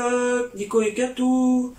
vlog, Nico et Katou.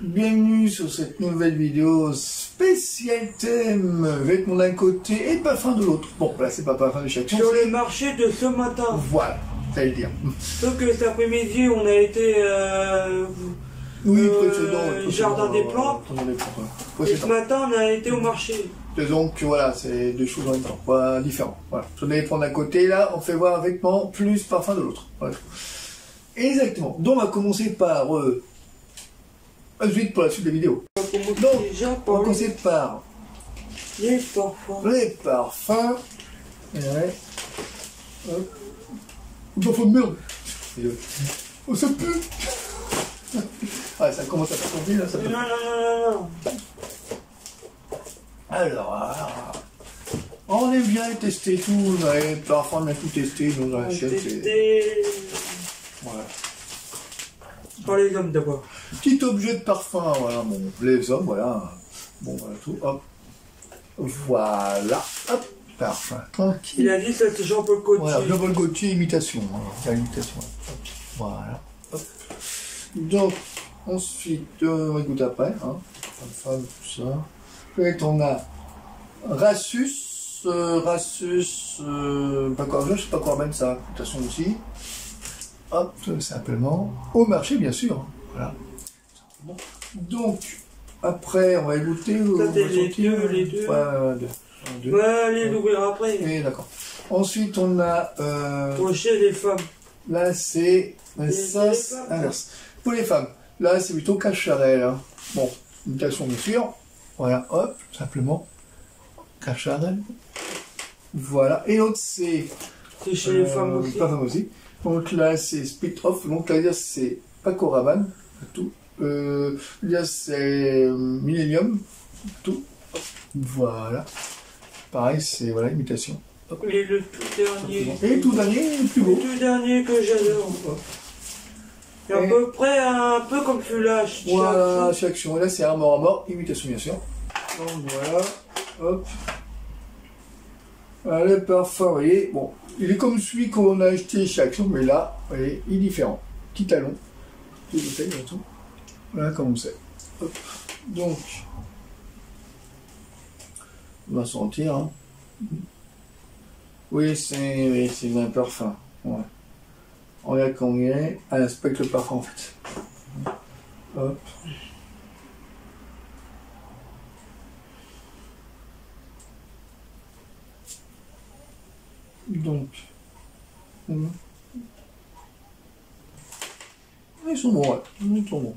Bienvenue sur cette nouvelle vidéo spéciale thème vêtements d'un côté et parfum de l'autre. Bon, là c'est pas parfum de chaque chose. Sur le marché de ce matin. Voilà, t'allais dire. Sauf que cet après-midi, on a été jardin des plantes. Et ce matin, on a été au marché. Donc voilà, c'est deux choses en même temps, pas différentes. Voilà. Sur les vêtements d'un côté, là, on fait voir un vêtement plus parfum de l'autre. Voilà. Exactement. Donc on va commencer par vite pour la suite des vidéos. Donc, on va commencer par les parfums. Les parfums. Ouais. Parfum de merde. Oh, ça pue. Ouais, ça commence à faire tomber là. Ça pue. Non. Alors, on aime bien tester tout. Les parfums, on a tout testé. Nous, on achète. Voilà. Pour les hommes d'abord. Petit objet de parfum, voilà, bon, les hommes, voilà. Bon, voilà tout, hop. Voilà, hop, parfum, tranquille. Il a dit que c'est Jean-Paul Gaultier. Voilà, Jean-Paul Gaultier, imitation. Hein, imitation. Voilà, hop. Donc, ensuite, on va goûter après, hein. Parfum, tout ça. Ensuite, on a Rassus, pas quoi, je sais pas quoi mettre ça, imitation aussi. Hop, simplement, au marché, bien sûr. Voilà. Bon. Donc, après, on va goûter. Les deux. Deux. Ouais, les l'ouvrir après. Oui, d'accord. Ensuite, on a. Pour chez les femmes. Là, c'est la sauce inverse. Pour les femmes, là, c'est plutôt cacharel. Hein. Bon, imitation, bien sûr. Voilà, hop, simplement. Cacharel. Voilà. Et l'autre, c'est. C'est chez les femmes aussi. Pas femmes aussi. Donc là, c'est Split Off. Donc là, c'est Paco Rabanne. Tout. Là, c'est Millennium. Tout. Voilà. Pareil, c'est voilà, imitation. Hop. Et le tout dernier. Et le tout dernier, le plus beau. Le tout dernier que j'adore. Et à peu près un peu comme celui-là. Voilà, chaque action. Et là, c'est Armor, imitation, bien sûr. Donc voilà. Hop. Voilà, le parfum, vous voyez, bon, il est comme celui qu'on a acheté chez Action, mais là, vous voyez, il est différent. Petit talon, petite bouteille, et tout. Voilà, comme on sait. Hop. Donc, on va sentir. Hein. Oui, c'est un parfum. Ouais. On regarde combien. Elle inspecte le parfum, en fait. Hop. Donc, ils sont bons, ouais. Ils sont bons.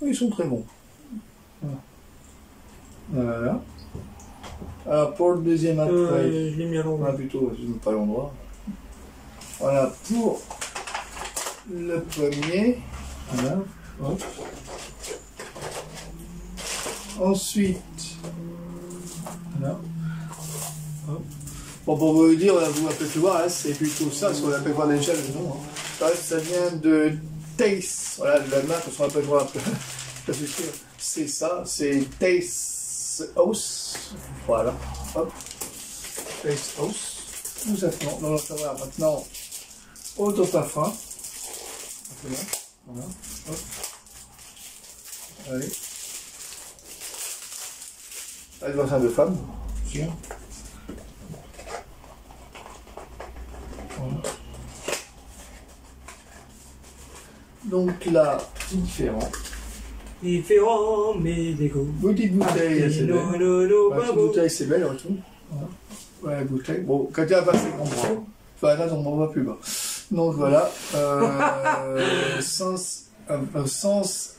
Ils sont très bons. Voilà. Alors, pour le deuxième après, je l'ai mis à l'endroit. Plutôt, je ne mets pas à l'endroit. Voilà, pour le premier. Voilà. Hop. Ensuite, voilà. Hop. Bon, pour vous dire, vous m'avez pu voir, là, c'est plutôt ça, ce qu'on appelle voir déjà le nom. Hein. Ça vient de Taste, voilà, de la marque, on appelle voir un peu. C'est ça, c'est Taste House. Voilà, hop. Taste House. Tout simplement. Non, ça va maintenant. Auto parfum. Voilà, hop. Allez. Là, je vois de femme, sûr. Voilà. Donc là, c'est différent. Différent, mais égaux. Petite bouteille, c'est belle. Petite bouteille, c'est belle, retour. Voilà, bouteille. Bon, quand tu as passé, on voit. Enfin, là, on ne voit plus bas. Donc voilà. Sens inverse.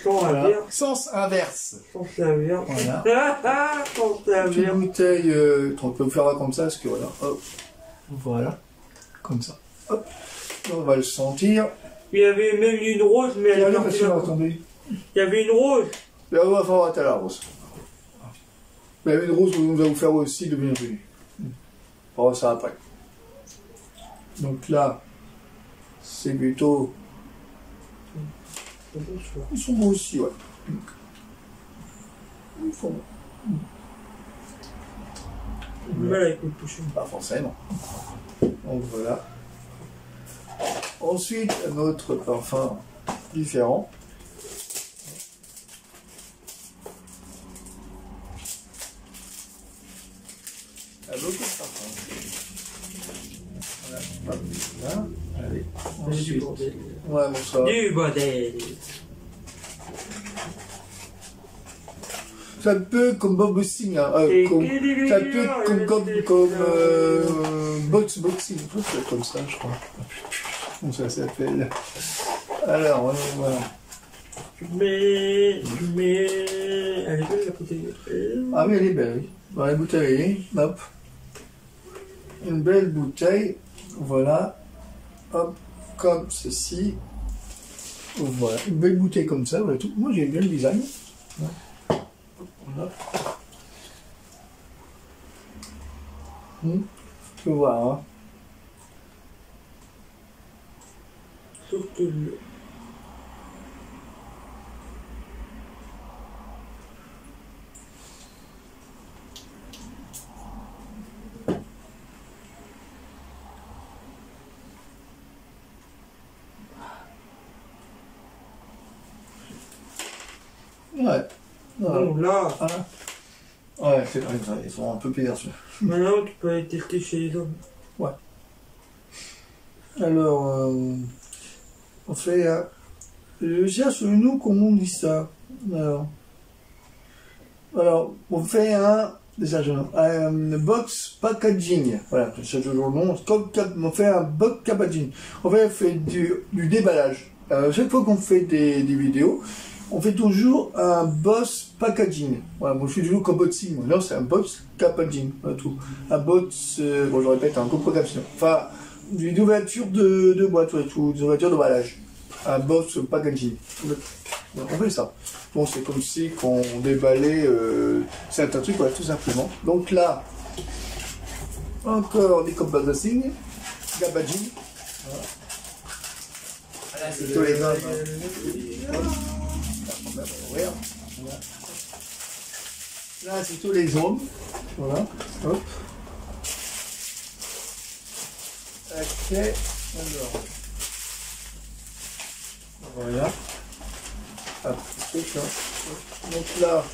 Voilà. Sens inverse. Sens inverse. Voilà. Sens inverse. Petite bouteille, on peut faire comme ça, parce que voilà. Hop. Voilà. Comme ça. Hop. On va le sentir. Il y avait même une rose, mais elle est partie là. Il y avait une rose. Là, on va faire à la rose. Il y avait une rose où on va vous faire aussi de bienvenue. On va voir ça après. Donc là, c'est plutôt. Ils sont beaux aussi, ouais. Ils sont bons. Mal avec le toucher. Pas forcément. Donc voilà. Ensuite, un autre parfum différent. Il y a beaucoup de parfums. Voilà, hop, là. Allez, ensuite. Du bordel. Ouais, bon, ça. Du bordel. Ça peut comme Bob Singh, hein, ça peut comme boxing, comme ça, je crois. Comment ça s'appelle? Alors, voilà. Mais, elle est belle la bouteille. Ah oui, elle est belle, oui. Dans la bouteille, hop. Une belle bouteille, voilà. Hop, comme ceci. Voilà, une belle bouteille comme ça, voilà tout. Moi j'aime bien le design. Voilà. Tu peux voir, hein. Sauf que le... Ouais. Bon, là, Ah. Ouais, c'est vrai, ils sont un peu pires. maintenant tu peux aller tester chez les hommes. Ouais. Alors, on fait. Je cherche le nom, comment on dit ça. Alors on fait un box packaging. Voilà, je cherche toujours le nom. On fait un box packaging. On fait du déballage. Chaque fois qu'on fait des vidéos, on fait toujours un box packaging. Voilà, moi je fais toujours comme boxing. Là, c'est un box packaging. Voilà, tout. Un box, bon, je répète, un coprographie. Enfin, une ouverture de boîte, tout, une ouverture de emballage. Un box packaging. Donc, on fait ça. Bon, c'est comme si qu'on déballait certains trucs, voilà, tout simplement. Donc là, encore des codes packaging. Voilà. Là, c'est tous les hommes. Là, c'est tous les hommes. Voilà. Hop. Ok. Alors. Voilà. Hop. Donc là,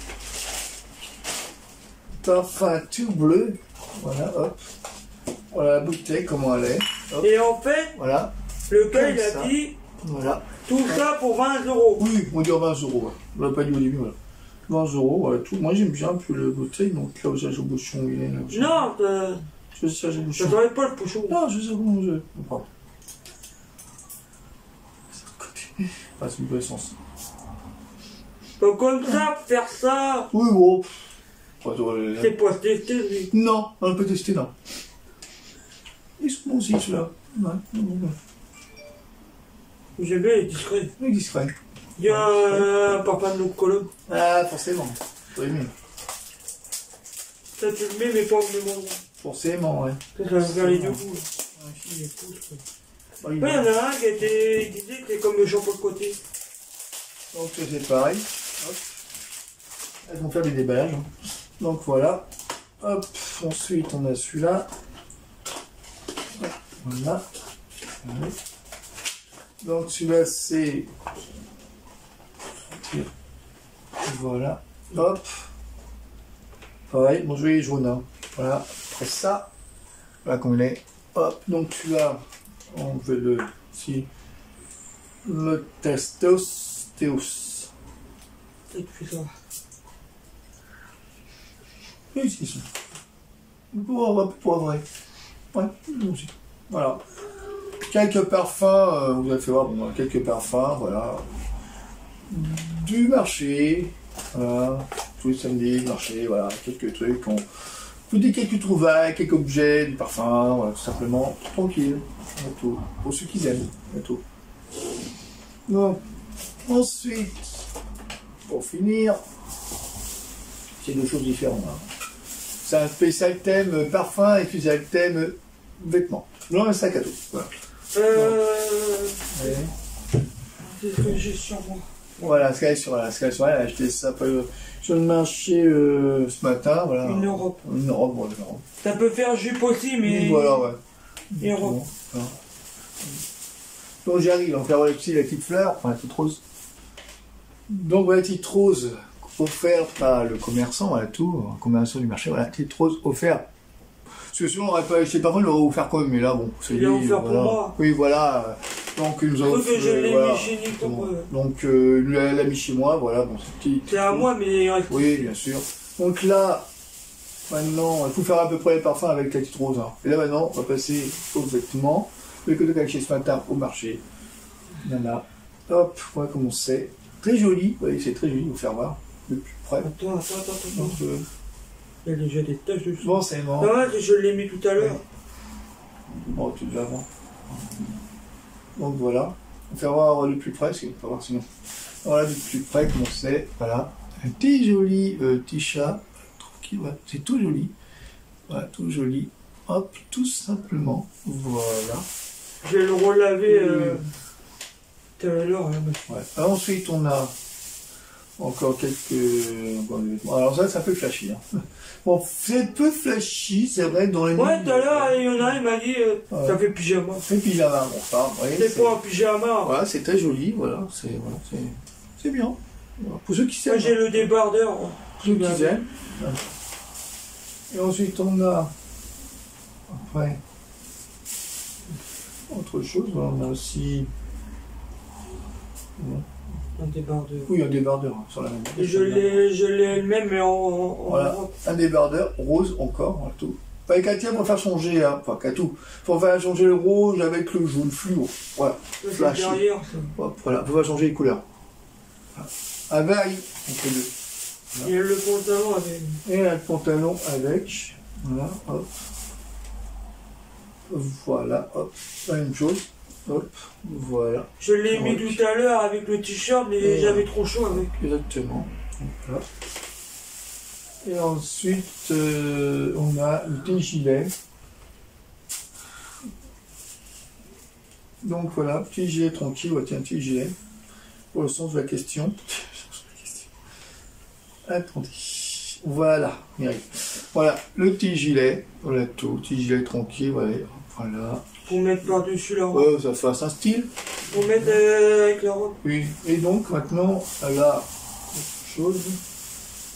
parfum tout bleu. Voilà, hop. Voilà la bouteille, comment elle est. Hop. Et en fait, Voilà. le gars il ça. a dit Voilà. tout ça pour 20 €. Oui, on dit 20 €. Ouais. On l'a pas dit au début, voilà. 20 €, voilà tout. Moi j'aime bien un peu la bouteille, donc là où j'ai le bouchon, il est là. Non, Je sais, j'ai le bouchon. ça t'arrête pas le bouchon. Non, je sais comment je. Pardon. Ah, c'est une bonne essence. Pas comme ça, faire ça. Oui, bon. C'est pas se tester, lui. Non, on peut tester, non. Ils sont bons aussi, ceux-là. Ouais, non. J'aime bien, il est discret. Il est discret. Il y a un parfum de notre colonne. Ah, forcément. Faut aimer. Ça, tu le mets, mais pas au même endroit. Forcément, ouais. Ça va faire les deux coups. Il est fou, ce truc. Il y en a un qui disait que c'est comme le shampoing de côté. Donc c'est pareil. Hop. Elles vont faire des déballages. Hein. Donc voilà. Hop. Ensuite on a celui-là. Voilà. Allez. Donc celui-là c'est. Voilà. Hop. Pareil. Mon joli jaune. Hein. Voilà. Après ça. Voilà comme il est. Hop. Donc celui-là. On veut le. Si. Le testos. Théos. C'est plus ça. Oui, c'est ça. Pour vrai. Ouais, aussi. Voilà. Quelques parfums, vous avez fait voir, bon, quelques parfums, voilà. Du marché, voilà. Tous les samedis, marché, voilà. Quelques trucs. Vous dites quelques trouvailles, quelques objets, du parfum, voilà, tout simplement. Tranquille. Voilà, tout. Pour ceux qui aiment, voilà, tout. Donc, ensuite, pour finir, c'est deux choses différentes. Hein. C'est un spécial thème parfum et spécial thème vêtements. Non, un sac à dos. Voilà. C'est ce que j'ai sur moi. Voilà, ce qu'elle est sur elle a acheté ça sur le marché ce matin. Voilà. Une Europe. Une Europe, voilà. Ça peut faire jupe aussi, mais. Voilà, ouais. Une Europe. Voilà. Donc j'arrive, on va faire aussi la petite fleur, enfin la petite rose. Donc voilà, la petite rose offerte par le commerçant, voilà tout, le commerçant du marché, voilà, la petite rose offerte. Parce que sinon on aurait pas acheté par contre, il aurait offert quand même, mais là bon, c'est il est offert voilà. pour moi. Oui, voilà. Donc il nous a offert. Je l'ai mis chez Nico. Donc il l'a mis chez moi, voilà, bon, c'est petit. C'est à moi, mais il reste. Oui, bien sûr. Donc là, maintenant, il faut faire à peu près les parfums avec la petite rose. Hein. Et là maintenant, on va passer aux vêtements. Le que de chez ce matin au marché. Voilà. Hop, on va commencer. Très joli, oui, c'est très joli, vous faire voir. De plus près. Attends. Donc, il y a déjà des taches dessus. Bon, c'est bon. Non, je l'ai mis tout à l'heure. Bon, tu devais avant. Donc voilà. On va faire voir le plus près, parce qu'il faut voir sinon. Voilà, du plus près, comment c'est. Voilà. Un petit joli petit chat. Tranquille, ouais. C'est tout joli. Voilà, tout joli. Hop, tout simplement. Voilà. Je vais le relaver tout à l'heure. Ouais. Alors, ensuite, on a encore quelques... Alors ça peut flashy. Hein. Bon, c'est peu flashy, c'est vrai, dans les... Ouais, tout à l'heure, il y en a, il m'a dit, ça fait pyjama. Ça fait pyjama, bon, ça, ouais, c'est pas un pyjama. Voilà, c'est très joli, voilà, c'est bien. Voilà. Pour ceux qui s'aiment. Moi, j'ai le débardeur. Pour ceux qui aiment. Et ensuite, on a... Après... Autre chose, on a aussi... Un débardeur. Oui, un débardeur sur la même. Et je l'ai le même, mais en voilà, un débardeur rose encore, voilà, tout. Avec Katia, on va faire changer, hein, enfin Katou, il faut faire changer le rouge avec le jaune fluo. Voilà. Flash. Derrière, ça. Hop, voilà, on va changer les couleurs. Voilà. Avec, entre les deux. Voilà. Et le pantalon avec. Et le pantalon avec. Voilà, hop. Voilà, hop, la même chose. Hop, voilà. Je l'ai mis tout à l'heure avec le t-shirt, mais j'avais trop chaud avec. Exactement. Voilà. Et ensuite, on a le petit gilet. Donc voilà, petit gilet tranquille, ouais, tiens, petit gilet. Pour le sens de la question. Attendez. Voilà, on y arrive. Voilà, le petit gilet. Voilà tout, petit gilet tranquille, voilà. Voilà. Pour mettre par-dessus la robe. Ouais, ça fasse un style. Pour mettre avec la robe. Oui, et donc maintenant, elle a autre chose.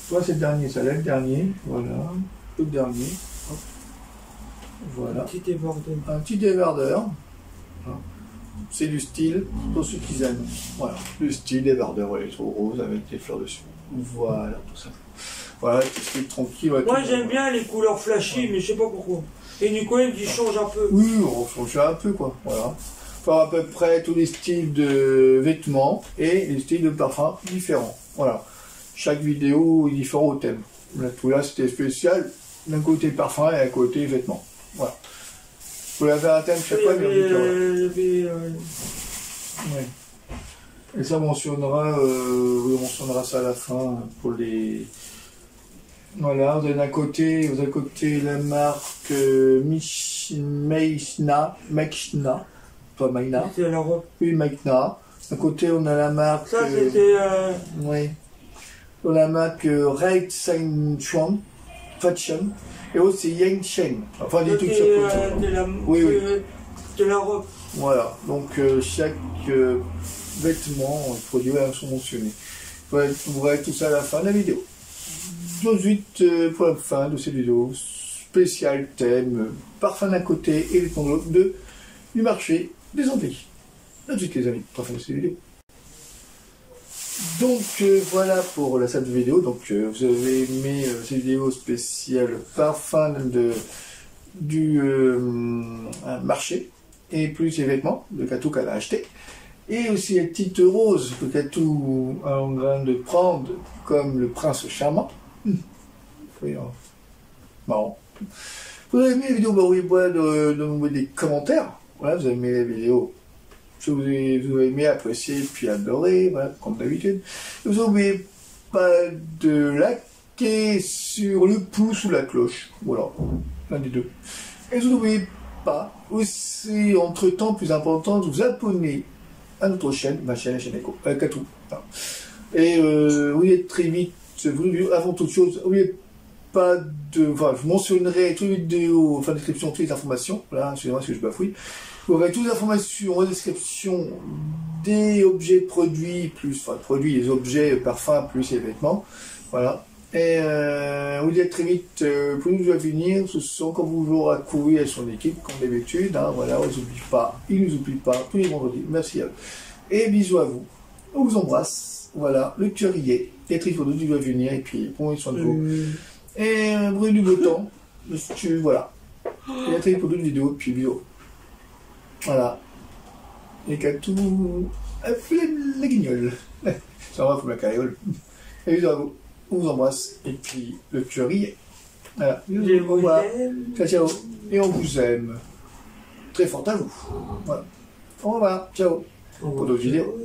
Soit c'est le dernier, ça là le dernier. Voilà, le dernier. Hop. Voilà. Un petit débardeur. Un petit débardeur. C'est du style pour ceux qui aiment. Voilà, le style débardeur, ouais, trop rose avec des fleurs dessus. Voilà, tout ça. Voilà, petit style tranquille. Ouais, moi j'aime bien les couleurs flashy, mais je sais pas pourquoi. Et Nicolas il dit change un peu. Oui, on change un peu quoi. Voilà. Faire à peu près tous les styles de vêtements et les styles de parfums différents. Voilà. Chaque vidéo est différent au thème. Là, tout là c'était spécial. D'un côté parfum et d'un côté vêtements. Voilà. Vous l'avez un thème chaque fois, mais ouais. Et ça mentionnera ça à la fin pour les. Voilà, vous avez d'un côté, la marque Mechna, pas Maina. C'est la robe. Oui, Mechna. D'un côté, on a la marque. Ça, c'était. Oui. On a la marque Red Sign Chuan, Fashion. Et l'autre, c'est Yang Shen. Enfin, des trucs sur oui. De la robe. Voilà. Donc, chaque vêtement, produit sont mentionnés. Vous verrez tout ça à la fin de la vidéo. Ensuite, pour la fin de cette vidéo, spécial thème, parfum d'un côté et les de l'autre, du marché des Antilles. A tout de suite les amis, pour la fin de cette vidéo. Donc voilà pour cette vidéo. Donc vous avez aimé cette vidéo spéciale parfum du marché et plus les vêtements de Katou qu'elle a acheté. Et aussi la petite rose que Katou est en train de prendre comme le prince charmant. Marrant. Vous avez aimé la vidéo, envoyez-moi des commentaires. Voilà, vous avez aimé la vidéo. Si vous avez aimé, apprécié, puis adoré, voilà, comme d'habitude. Vous n'oubliez pas de liker sur le pouce ou la cloche. Voilà, l'un des deux. Et vous n'oubliez pas aussi, entre-temps, plus important, de vous abonner à notre chaîne, ma chaîne, la chaîne Echo, Katou. Et oui, très vite, avant toute chose, n'oubliez pas de... Enfin, je mentionnerai toutes les vidéos, enfin, description, toutes les informations. Voilà, excusez-moi parce que je bafouille. Vous aurez toutes les informations en description des objets produits, plus, enfin, produits, les objets, parfums, plus les vêtements. Voilà. Et on vous dit à très vite pour nous à venir. Ce sont quand vous aurez couru à son équipe, comme d'habitude. Hein, voilà, on ne nous oublie pas. Il ne nous oublie pas tous les vendredis. Merci à vous. Et bisous à vous. On vous embrasse. Voilà, le cœur y est. Et très pour nous à venir. Et puis, prenez soin de vous. Et bruit du beau temps. Voilà. Et à très vite pour d'autres vidéos. Puis bisous. Voilà. Et qu'à tout. La guignole. Ça va, faut la carriole. Et bisous à vous. On vous embrasse. Et puis, le cœur y est. Voilà. Au revoir. Ciao, ciao. Et on vous aime. Très fort à vous. Voilà. Au revoir. Ciao. Pour d'autres vidéos.